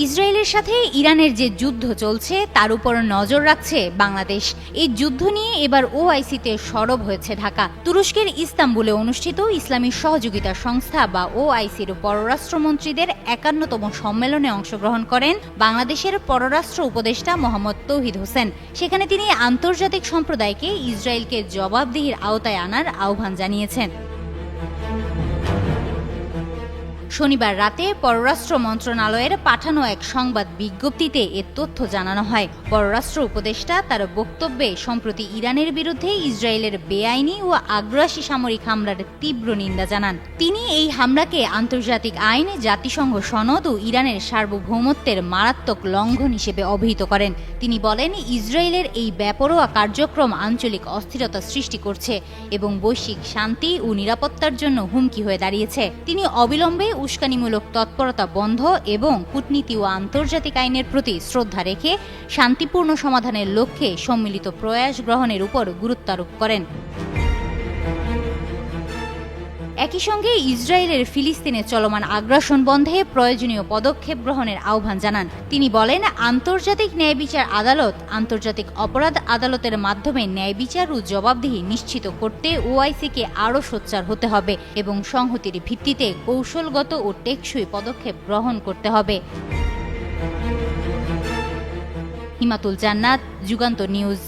ইসরায়েলের সাথে ইরানের যে যুদ্ধ চলছে তার উপর নজর রাখছে বাংলাদেশ। এই যুদ্ধ নিয়ে এবার ওআইসিতে সরব হয়েছে ঢাকা। তুরস্কের ইস্তাম্বুলে অনুষ্ঠিত ইসলামী সহযোগিতা সংস্থা বা ওআইসির পররাষ্ট্রমন্ত্রীদের ৫১তম সম্মেলনে অংশগ্রহণ করেন বাংলাদেশের পররাষ্ট্র উপদেষ্টা মোহাম্মদ তৌহিদ হোসেন। সেখানে তিনি আন্তর্জাতিক সম্প্রদায়কে ইসরায়েলকে জবাবদিহির আওতায় আনার আহ্বান জানিয়েছেন। শনিবার রাতে পররাষ্ট্র মন্ত্রণালয়ের পাঠানো এক সংবাদ বিজ্ঞপ্তিতে এ তথ্য জানানো হয়। পররাষ্ট্র উপদেষ্টা তার বক্তব্যে সম্প্রতি ইরানের বিরুদ্ধে ইসরায়েলের বেআইনি ও আগ্রাসী সামরিক হামলার তীব্র নিন্দা জানান। তিনি এই হামলাকে আন্তর্জাতিক আইন, জাতিসংঘ সনদ ও ইরানের সার্বভৌমত্বের মারাত্মক লঙ্ঘন হিসেবে অভিহিত করেন। তিনি বলেন, ইসরায়েলের এই বেপরোয়া কার্যক্রম আঞ্চলিক অস্থিরতা সৃষ্টি করছে এবং বৈশ্বিক শান্তি ও নিরাপত্তার জন্য হুমকি হয়ে দাঁড়িয়েছে। তিনি অবিলম্বে উস্কানিমূলক তৎপরতা বন্ধ এবং কূটনীতি ও আন্তর্জাতিক আইনের প্রতি শ্রদ্ধা রেখে শান্তিপূর্ণ সমাধানের লক্ষ্যে সম্মিলিত প্রয়াস গ্রহণের উপর গুরুত্ব আরোপ করেন। একই সঙ্গে ইসরায়েলের ফিলিস্তিনে চলমান আগ্রাসন বন্ধে প্রয়োজনীয় পদক্ষেপ গ্রহণের আহ্বান জানান। তিনি বলেন, আন্তর্জাতিক ন্যায় বিচার আদালত, আন্তর্জাতিক অপরাধ আদালতের মাধ্যমে ন্যায় বিচার ও জবাবদিহি নিশ্চিত করতে ওআইসিকে আরও সোচ্চার হতে হবে এবং সংহতির ভিত্তিতে কৌশলগত ও টেকসই পদক্ষেপ গ্রহণ করতে হবে। হিমাতুল জান্নাত, যুগান্তর নিউজ।